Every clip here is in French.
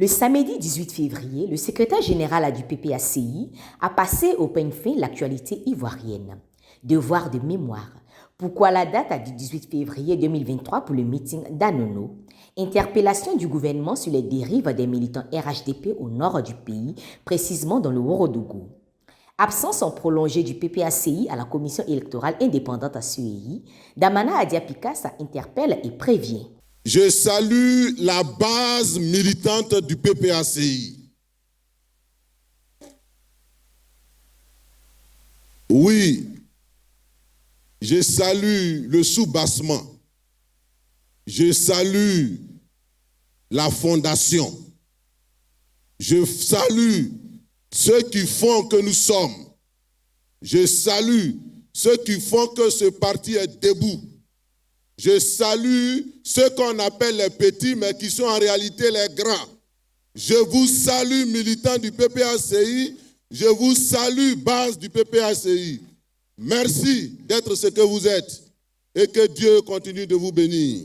Le samedi 18 février, le secrétaire général du PPACI a passé au peigne fin l'actualité ivoirienne. Devoir de mémoire. Pourquoi la date du 18 février 2023 pour le meeting d'Anono? Interpellation du gouvernement sur les dérives des militants RHDP au nord du pays, précisément dans le Ouagadougou. Absence en prolongée du PPACI à la commission électorale indépendante à CEI, Damana Adiapika interpelle et prévient. Je salue la base militante du PPACI. Oui, je salue le soubassement. Je salue la fondation. Je salue ceux qui font que nous sommes. Je salue ceux qui font que ce parti est debout. Je salue ceux qu'on appelle les petits, mais qui sont en réalité les grands. Je vous salue, militants du PPACI. Je vous salue, base du PPACI. Merci d'être ce que vous êtes et que Dieu continue de vous bénir.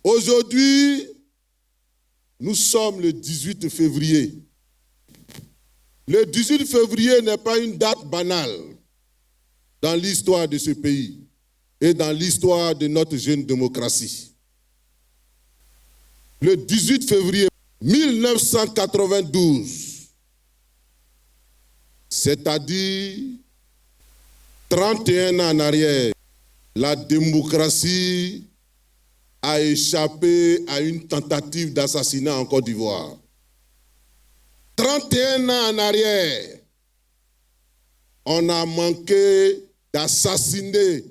Aujourd'hui, nous sommes le 18 février. Le 18 février n'est pas une date banale dans l'histoire de ce pays et dans l'histoire de notre jeune démocratie. Le 18 février 1992, c'est-à-dire 31 ans en arrière, la démocratie a échappé à une tentative d'assassinat en Côte d'Ivoire. 31 ans en arrière, on a manqué d'assassiner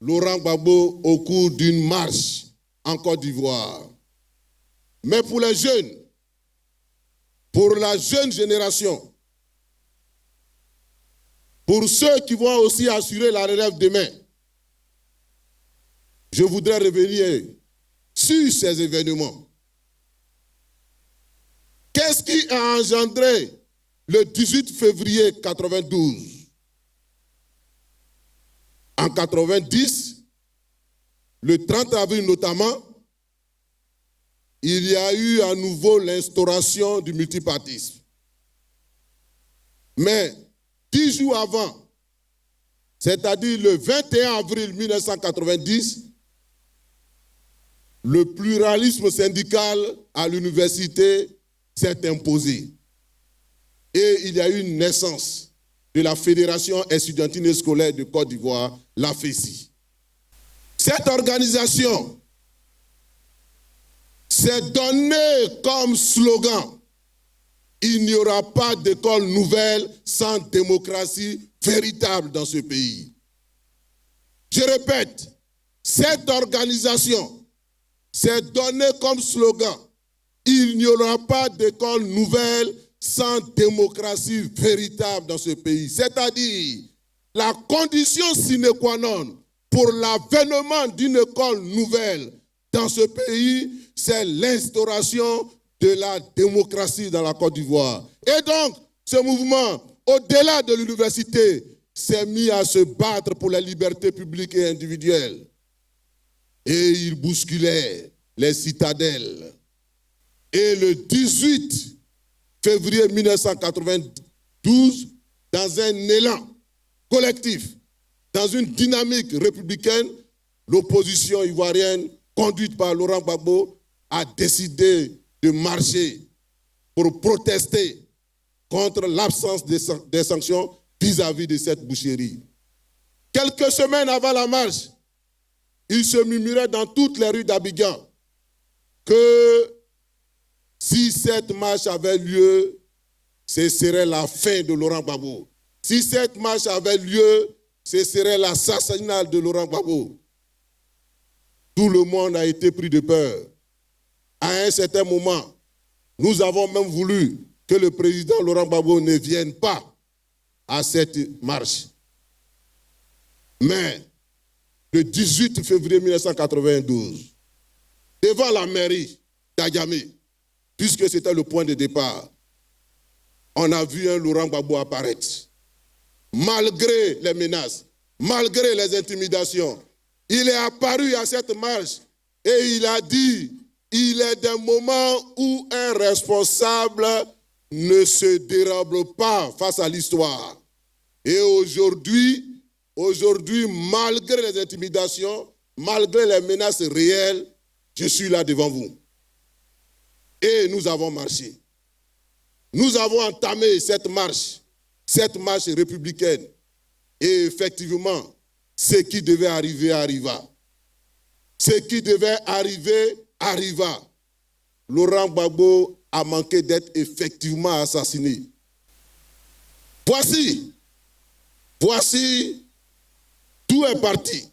Laurent Gbagbo au cours d'une marche en Côte d'Ivoire. Mais pour les jeunes, pour la jeune génération, pour ceux qui vont aussi assurer la relève demain, je voudrais revenir sur ces événements. Qu'est-ce qui a engendré le 18 février 1992? En 1990, le 30 avril notamment, il y a eu à nouveau l'instauration du multipartisme. Mais 10 jours avant, c'est-à-dire le 21 avril 1990, le pluralisme syndical à l'université s'est imposé. Et il y a eu une naissance de la Fédération estudiantine et scolaire de Côte d'Ivoire, la FESI. Cette organisation s'est donnée comme slogan: il n'y aura pas d'école nouvelle sans démocratie véritable dans ce pays. Je répète, cette organisation s'est donnée comme slogan: il n'y aura pas d'école nouvelle sans démocratie véritable dans ce pays. C'est-à-dire, la condition sine qua non pour l'avènement d'une école nouvelle dans ce pays, c'est l'instauration de la démocratie dans la Côte d'Ivoire. Et donc, ce mouvement, au-delà de l'université, s'est mis à se battre pour la liberté publique et individuelle. Et il bousculait les citadelles. Et le 18 février 1992, dans un élan collectif, dans une dynamique républicaine, l'opposition ivoirienne, conduite par Laurent Gbagbo, a décidé de marcher pour protester contre l'absence des sanctions vis-à-vis de cette boucherie. Quelques semaines avant la marche, il se murmurait dans toutes les rues d'Abidjan que si cette marche avait lieu, ce serait la fin de Laurent Gbagbo. Si cette marche avait lieu, ce serait l'assassinat de Laurent Gbagbo. Tout le monde a été pris de peur. À un certain moment, nous avons même voulu que le président Laurent Gbagbo ne vienne pas à cette marche. Mais le 18 février 1992, devant la mairie d'Adjamé, puisque c'était le point de départ, on a vu un Laurent Gbagbo apparaître. Malgré les menaces, malgré les intimidations, il est apparu à cette marche et il a dit il est des moments où un responsable ne se dérobe pas face à l'histoire. Et aujourd'hui, malgré les intimidations, malgré les menaces réelles, je suis là devant vous. Et nous avons marché. Nous avons entamé cette marche républicaine. Et effectivement, ce qui devait arriver arriva. Ce qui devait arriver arriva. Laurent Gbagbo a manqué d'être effectivement assassiné. Voici, tout est parti.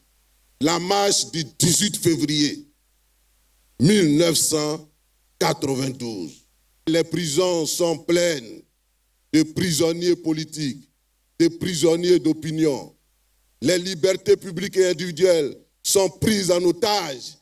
La marche du 18 février 1992. Les prisons sont pleines de prisonniers politiques, de prisonniers d'opinion. Les libertés publiques et individuelles sont prises en otage.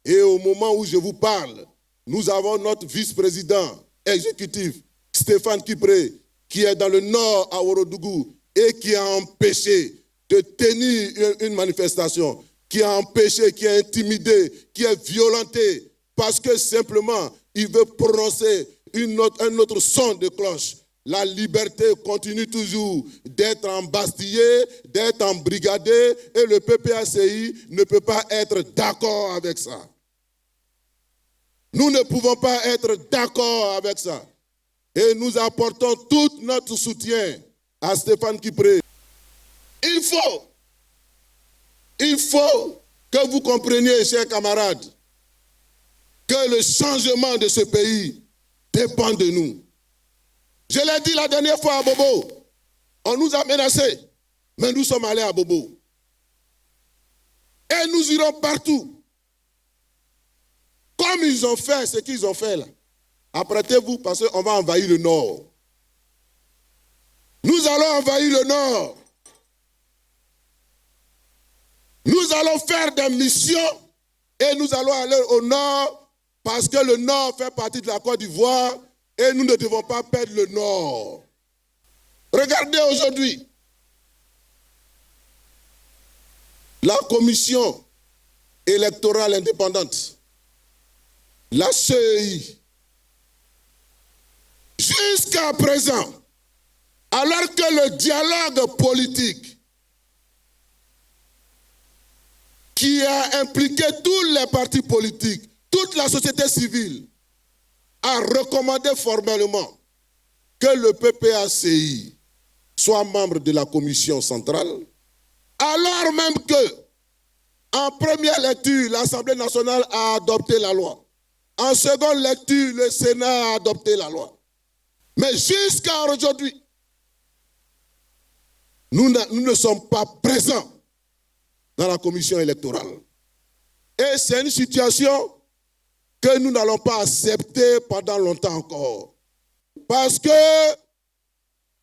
Et au moment où je vous parle, nous avons notre vice-président exécutif, Stéphane Kipré, qui est dans le nord à Ourodougou et qui a empêché de tenir une manifestation, qui a empêché, qui a intimidé, qui a violenté, parce que simplement, il veut prononcer un autre son de cloche. La liberté continue toujours d'être embastillée, d'être embrigadée, et le PPACI ne peut pas être d'accord avec ça. Nous ne pouvons pas être d'accord avec ça. Et nous apportons tout notre soutien à Stéphane Kipré. Il faut que vous compreniez, chers camarades, que le changement de ce pays dépend de nous. Je l'ai dit la dernière fois à Bobo, on nous a menacés, mais nous sommes allés à Bobo. Et nous irons partout. Comme ils ont fait ce qu'ils ont fait là. Apprêtez-vous parce qu'on va envahir le nord. Nous allons envahir le nord. Nous allons faire des missions et nous allons aller au nord parce que le nord fait partie de la Côte d'Ivoire et nous ne devons pas perdre le nord. Regardez aujourd'hui, la commission électorale indépendante, la CEI, jusqu'à présent, alors que le dialogue politique qui a impliqué tous les partis politiques, toute la société civile, a recommandé formellement que le PPACI soit membre de la commission centrale, alors même que, en première lecture, l'Assemblée nationale a adopté la loi. En seconde lecture, le Sénat a adopté la loi. Mais jusqu'à aujourd'hui, nous ne sommes pas présents dans la commission électorale. Et c'est une situation que nous n'allons pas accepter pendant longtemps encore. Parce que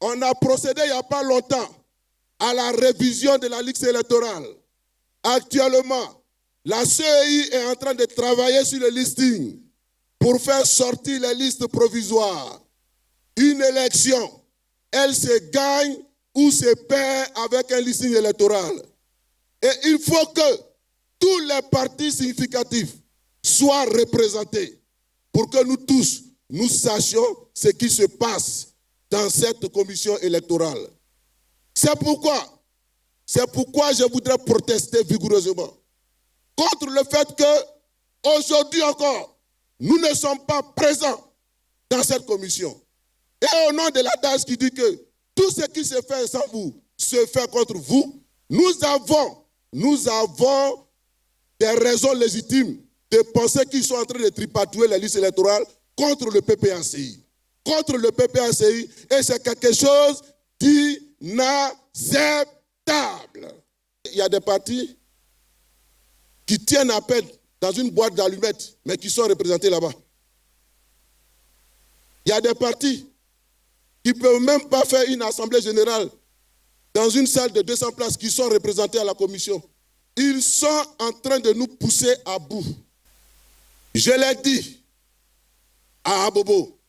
on a procédé il n'y a pas longtemps à la révision de la liste électorale. Actuellement, la CEI est en train de travailler sur le listing pour faire sortir les listes provisoires. Une élection, elle se gagne ou se perd avec un listing électoral. Et il faut que tous les partis significatifs soient représentés pour que nous tous, nous sachions ce qui se passe dans cette commission électorale. C'est pourquoi je voudrais protester vigoureusement contre le fait que aujourd'hui encore, nous ne sommes pas présents dans cette commission. Et au nom de l'adage qui dit que tout ce qui se fait sans vous se fait contre vous, nous avons des raisons légitimes de penser qu'ils sont en train de tripatouiller les listes électorales contre le PPACI. Contre le PPACI, et c'est quelque chose d'inacceptable. Il y a des partis qui tiennent à peine dans une boîte d'allumettes, mais qui sont représentés là-bas. Il y a des partis qui ne peuvent même pas faire une assemblée générale dans une salle de 200 places qui sont représentés à la commission. Ils sont en train de nous pousser à bout. Je l'ai dit à Abobo,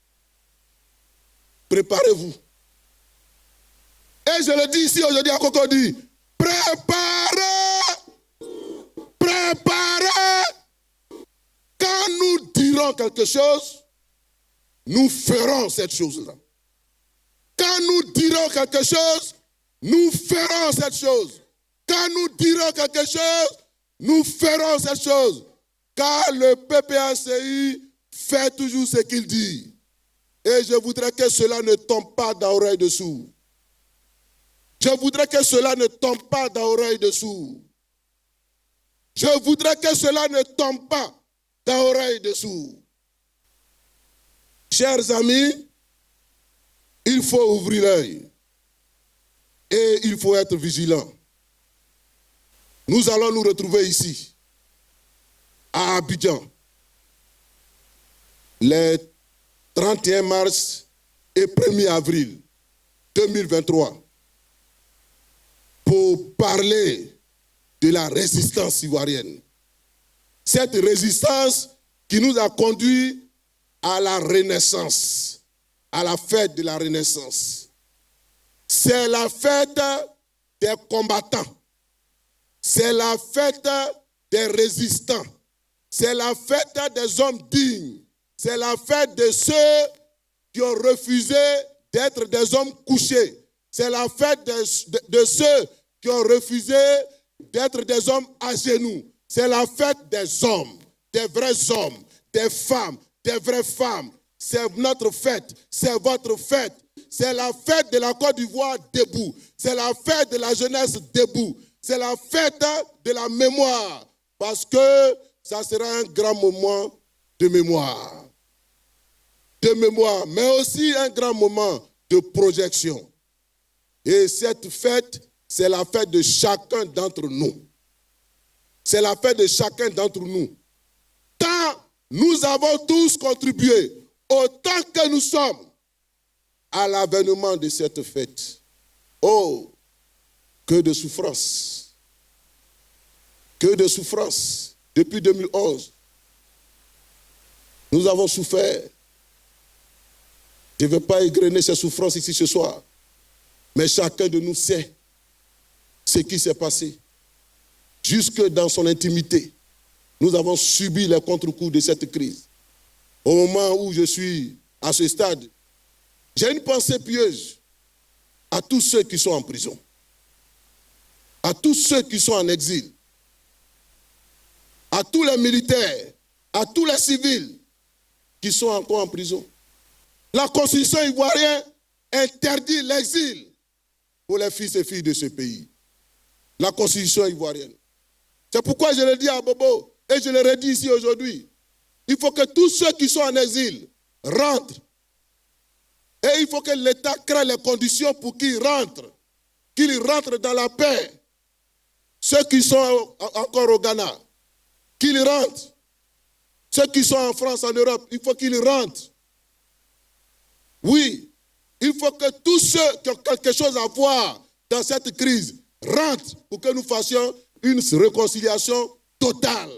préparez-vous. Et je le dis ici aujourd'hui à Cocody, préparez! Quand nous disons dirons quelque chose, nous ferons cette chose-là. Quand nous dirons quelque chose, nous ferons cette chose. Quand nous dirons quelque chose, nous ferons cette chose. Car le PPACI fait toujours ce qu'il dit. Et je voudrais que cela ne tombe pas dans l'oreille de sourd. Je voudrais que cela ne tombe pas dans l'oreille de sourd. Je voudrais que cela ne tombe pas dans l'oreille de sourd. Chers amis, il faut ouvrir l'œil et il faut être vigilant. Nous allons nous retrouver ici, à Abidjan, les 31 mars et 1er avril 2023, pour parler de la résistance ivoirienne. Cette résistance qui nous a conduit à la Renaissance, à la fête de la Renaissance. C'est la fête des combattants. C'est la fête des résistants. C'est la fête des hommes dignes. C'est la fête de ceux qui ont refusé d'être des hommes couchés. C'est la fête de ceux qui ont refusé d'être des hommes à genoux. C'est la fête des hommes, des vrais hommes, des femmes, des vraies femmes. C'est notre fête, c'est votre fête. C'est la fête de la Côte d'Ivoire debout. C'est la fête de la jeunesse debout. C'est la fête de la mémoire. Parce que ça sera un grand moment de mémoire. De mémoire, mais aussi un grand moment de projection. Et cette fête, c'est la fête de chacun d'entre nous. C'est la fête de chacun d'entre nous. Tant nous avons tous contribué, autant que nous sommes, à l'avènement de cette fête. Oh, que de souffrance. Que de souffrance. Depuis 2011, nous avons souffert. Je ne vais pas égrener ces souffrances ici ce soir. Mais chacun de nous sait ce qui s'est passé. Jusque dans son intimité, nous avons subi les contre-coups de cette crise. Au moment où je suis à ce stade, j'ai une pensée pieuse à tous ceux qui sont en prison, à tous ceux qui sont en exil, à tous les militaires, à tous les civils qui sont encore en prison. La Constitution ivoirienne interdit l'exil pour les fils et filles de ce pays. La Constitution ivoirienne. C'est pourquoi je le dis à Bobo et je le redis ici aujourd'hui. Il faut que tous ceux qui sont en exil rentrent. Et il faut que l'État crée les conditions pour qu'ils rentrent dans la paix. Ceux qui sont encore au Ghana, qu'ils rentrent. Ceux qui sont en France, en Europe, il faut qu'ils rentrent. Oui, il faut que tous ceux qui ont quelque chose à voir dans cette crise rentrent pour que nous fassions une réconciliation totale.